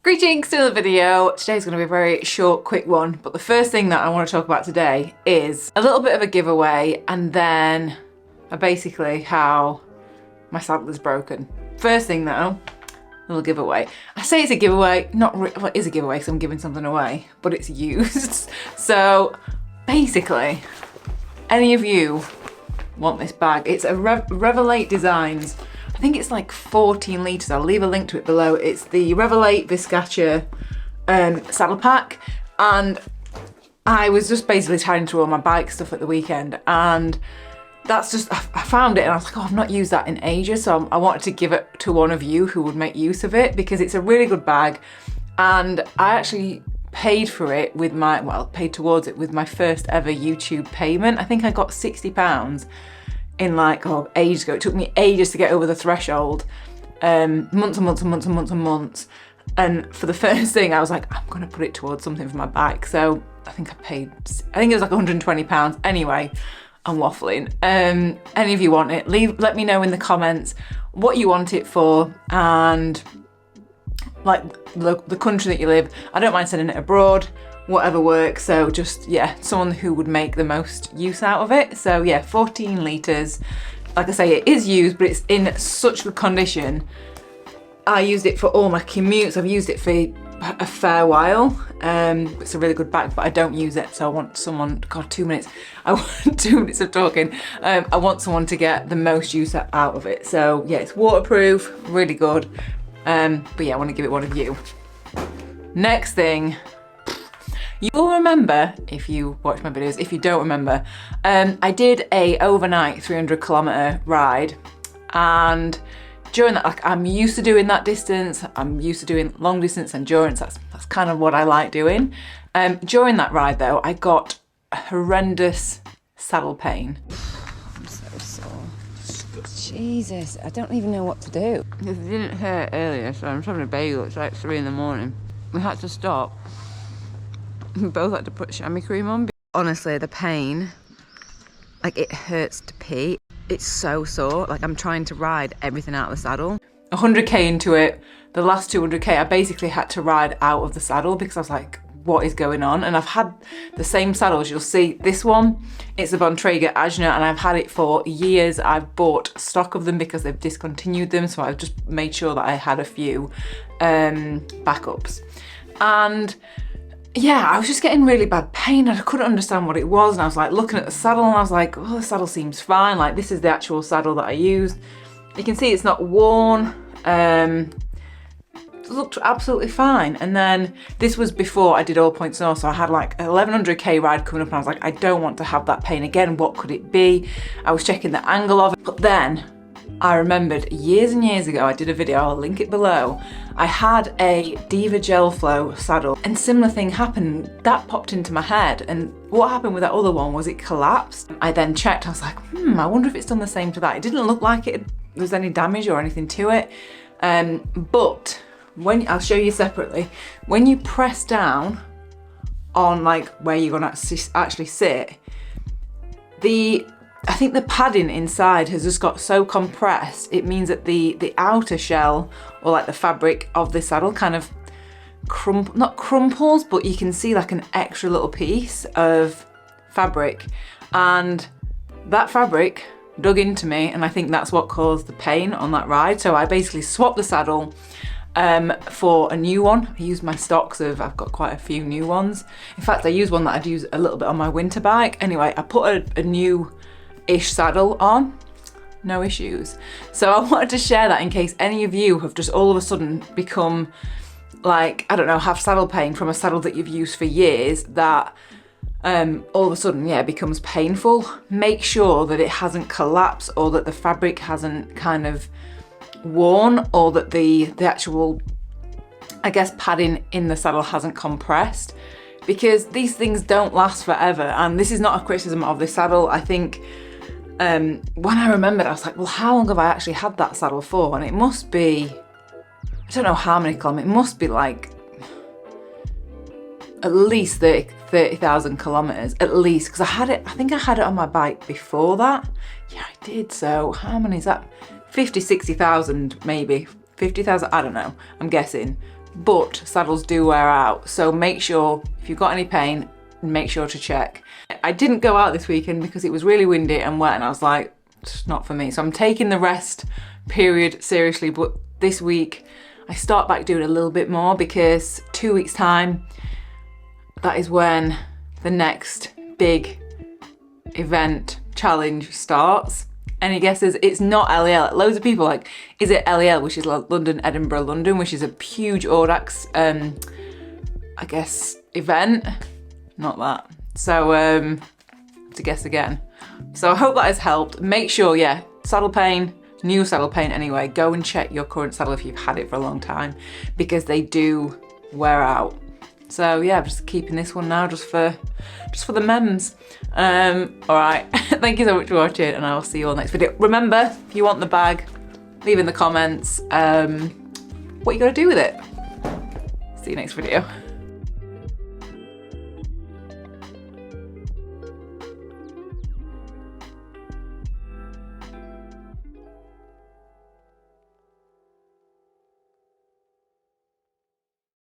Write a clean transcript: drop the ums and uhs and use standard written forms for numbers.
Greetings to the video. Today's going to be a very short, quick one, but the first thing that I want to talk about today is a little bit of a giveaway and then basically how my saddle is broken. First thing though, a little giveaway. I say it's a giveaway, not really, well, it is a giveaway because I'm giving something away, but it's used. So basically, any of you want this bag, it's a Revelate Designs. I think it's like 14 litres. I'll leave a link to it below. It's the Revelate Viscacha saddle pack. And I was just basically tying to all my bike stuff at the weekend. And that's just, I found it and I was like, oh, I've not used that in ages. So I wanted to give it to one of you who would make use of it because it's a really good bag. And I actually paid for it with my, well, paid towards it with my first ever YouTube payment. I think I got £60. In like, ages ago. It took me ages to get over the threshold. Months and months and months and months and months. And for the first thing, I was like, I'm gonna put it towards something for my bike. So I think it was like £120. Anyway, I'm waffling. Any of you want it, let me know in the comments what you want it for and like the country that you live. I don't mind sending it abroad. Whatever works, so just, yeah, someone who would make the most use out of it. So yeah, 14 litres. Like I say, it is used, but it's in such good condition. I used it for all my commutes. I've used it for a fair while. It's a really good bag, but I don't use it, so I want someone, God, 2 minutes. I want 2 minutes of talking. I want someone to get the most use out of it. So yeah, it's waterproof, really good. But yeah, I want to give it one of you. Next thing, you will remember, if you watch my videos, if you don't remember, I did a overnight 300-kilometre ride, and during that, like, I'm used to doing that distance, I'm used to doing long distance endurance, that's kind of what I like doing. During that ride though, I got a horrendous saddle pain. I'm so sore. Jesus, I don't even know what to do. It didn't hurt earlier, so I'm just having a bagel, it's like 3 in the morning. We had to stop. We both had to put chamois cream on. Honestly, the pain, like, it hurts to pee. It's so sore. Like, I'm trying to ride everything out of the saddle. 100k into it, the last 200k, I basically had to ride out of the saddle because I was like, what is going on? And I've had the same saddles. You'll see this one, it's the Bontrager Ajna, and I've had it for years. I've bought stock of them because they've discontinued them, so I've just made sure that I had a few backups. And yeah, I was just getting really bad pain and I couldn't understand what it was, and I was like looking at the saddle and I was like, oh, the saddle seems fine, like this is the actual saddle that I used. You can see it's not worn, it looked absolutely fine. And then this was before I did All Points North, so I had like a 1100k ride coming up and I was like, I don't want to have that pain again, what could it be? I was checking the angle of it, but then I remembered years and years ago, I did a video, I'll link it below. I had a Diva Gel Flow saddle and similar thing happened. That popped into my head, and what happened with that other one was it collapsed. I then checked, I was like, I wonder if it's done the same to that. It didn't look like there was any damage or anything to it. But when, I'll show you separately, when you press down on like where you're gonna actually sit, I think the padding inside has just got so compressed, it means that the outer shell, or like the fabric of the saddle, kind of not crumples, but you can see like an extra little piece of fabric. And that fabric dug into me, and I think that's what caused the pain on that ride. So I basically swapped the saddle for a new one. I used my stocks I've got quite a few new ones. In fact, I used one that I'd use a little bit on my winter bike. Anyway, I put a new-ish saddle on, no issues. So I wanted to share that in case any of you have just all of a sudden become like, I don't know, have saddle pain from a saddle that you've used for years that all of a sudden, yeah, becomes painful. Make sure that it hasn't collapsed, or that the fabric hasn't kind of worn, or that the actual, I guess, padding in the saddle hasn't compressed, because these things don't last forever. And this is not a criticism of this saddle. I think when I remembered, I was like, well, how long have I actually had that saddle for? And it must be, I don't know how many kilometers, it must be like at least 30,000 kilometers, at least, because I think I had it on my bike before that. Yeah, I did. So how many is that? 50, 60,000 maybe, 50,000, I don't know, I'm guessing. but saddles do wear out. So make sure, if you've got any pain, make sure to check. I didn't go out this weekend because it was really windy and wet, and I was like, it's not for me. So I'm taking the rest period seriously, but this week I start back doing a little bit more, because 2 weeks time, that is when the next big event challenge starts. Any guesses? It's not LEL. Loads of people like, is it LEL, which is London, Edinburgh, London, which is a huge Audax, I guess, event. Not that. So, to guess again. So I hope that has helped. Make sure, yeah, saddle pain, new saddle pain anyway, go and check your current saddle if you've had it for a long time, because they do wear out. So yeah, I'm just keeping this one now just for the memes. All right, thank you so much for watching, and I will see you all next video. Remember, if you want the bag, leave in the comments what you gotta do with it. See you next video.